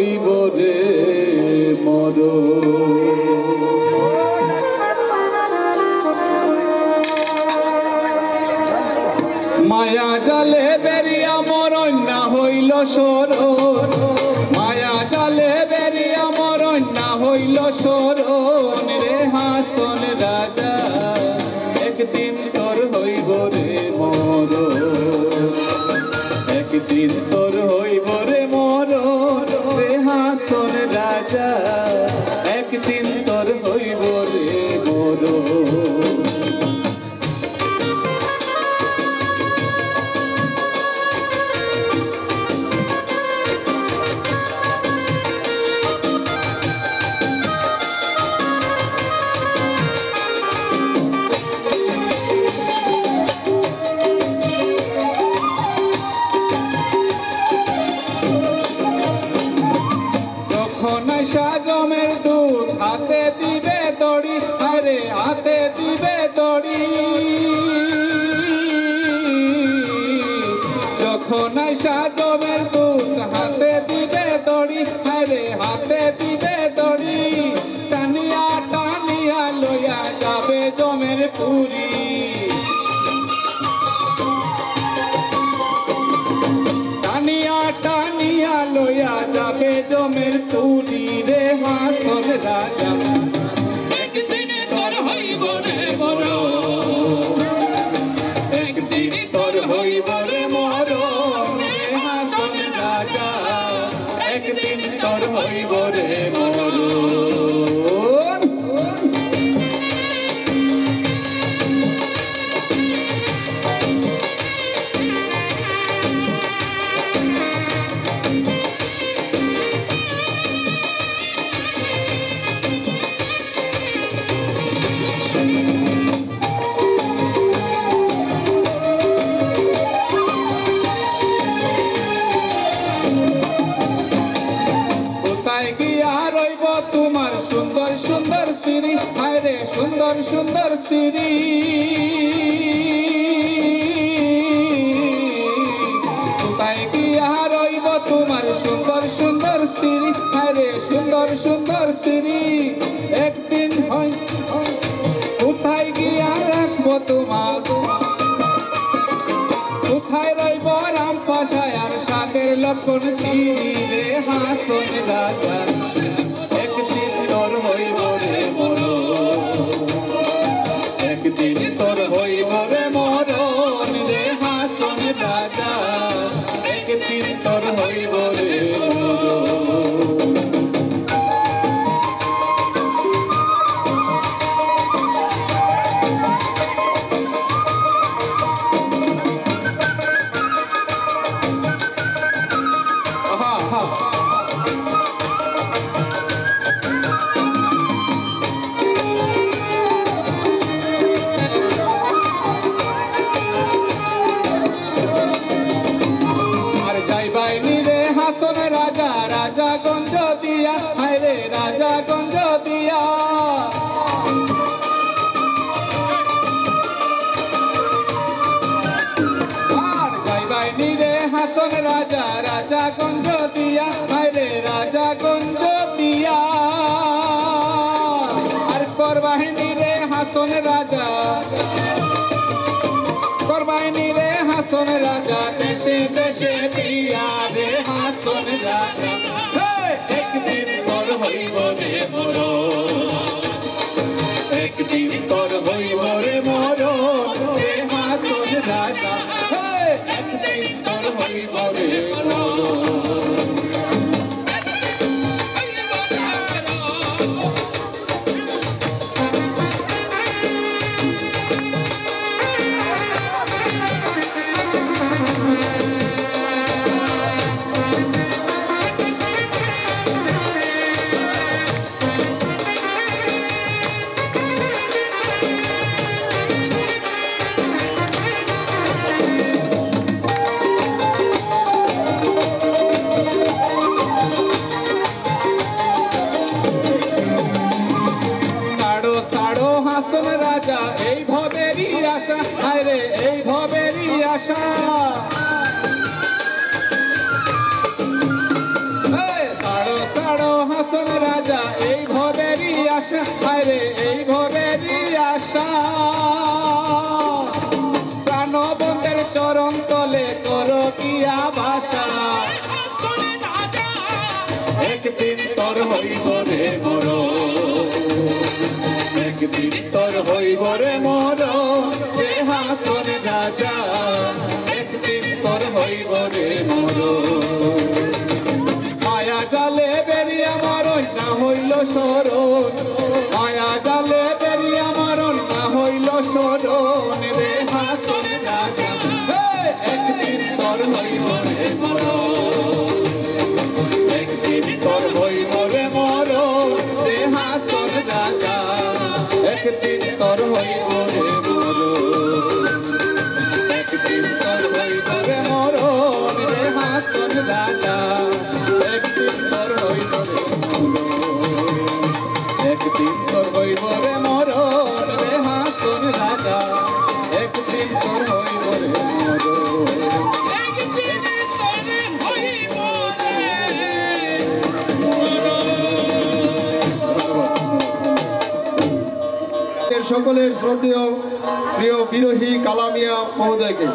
হইব রে মরণ। মায়া জালে বেরিয়া মরণ না হইল শরণ, মায়া জালে বেরিয়া মরণ না হইল শরণ রে হাসন রাজা একদিন তোর হইব রে মরণ, একদিন তোর হইব রে মরণ রে হাসন রাজা একদিন তোর হইব রে মরণ। জমের দুধ হাতে দিবে দড়ি, আরে হাতে দিবে দড়ি, যখন আইসা জমের দুধ হাতে দিবে দড়ি, আরে হাতে দিবে দড়ি, টানিয়া টানিয়া লইয়া যাবে জমের পুরি, টানিয়া টানিয়া লইয়া যাবে জমের পুরি রে হাসন রাজা একদিন তোর হইব রে মরণ, একদিন তোর হইব রে মরণ রে হাসন রাজা একদিন তোর হইব রে মরণ। তোমার সুন্দর সুন্দর স্ত্রী, হায়রে সুন্দর সুন্দর স্ত্রী, কোথায় গিয়া রইব তোমার সুন্দর সুন্দর স্ত্রী, হায়রে সুন্দর সুন্দর স্ত্রী, একদিন হয় কোথায় গিয়া রাখবো তোমার, কোথায় রইব রাম পাশায় আর সাদের লক্ষণ শ্রী রে হাসন রাজা একদিন তোর হইব রে মরণ, একদিন তোর হইব রে মরণ রে হাসন রাজা একদিন তোর হইব রে মরণ। রাজা রাজা গঞ্জ দিয়া, হায়রে রাজা গঞ্জ দিয়া, আর যাইবাইনি রে হাসন রাজা রাজা গঞ্জ দিয়া, হায়রে রাজা গঞ্জ দিয়া, আর করবাহিনী রে হাসন রাজা, করবাহিনী রে হাসন রাজা দেশে দেশে বিয়া রে হাসন রাজা একদিন তোর হইব রে মরণ, একদিন তোর হইব রে মরণ রে হাসন রাজা একদিন তোর হইব রে মরণ। হাসন রাজা এই ভবেরই আশা, হায়রে এই ভবেরই আশা, ছাড়ো আশা আরে এই ভবেরই আশা প্রাণবন্ধের চরণ তলে করো কি আভাষা একদিন তোর হইব রে মরণ একদিন তোর হইব রে মরণ সিংহাসন রাজা একদিন তোর হইব রে মরণ মায়া জালে বেরিয়া মরণ না হইল শরণ মায়া জালে বেরিয়া মরণ না হইল শরণ রে হাসন রাজা একদিন তোর হইব রে মরণ একদিন তোর হইব রে মরণ রে হাসন রাজা একদিন তোর হইব রে মরণ একদিন তোর হইব রে মরণ রে হাসন রাজা একদিন তোর হইব রে মরণ একদিন তোর হইব রে মরণ রে হাসন রাজা একদিন তোর হইব রে মরণ সকলের শ্রদ্ধেয় প্রিয় বিরোহী কালামিয়া মহোদয়কে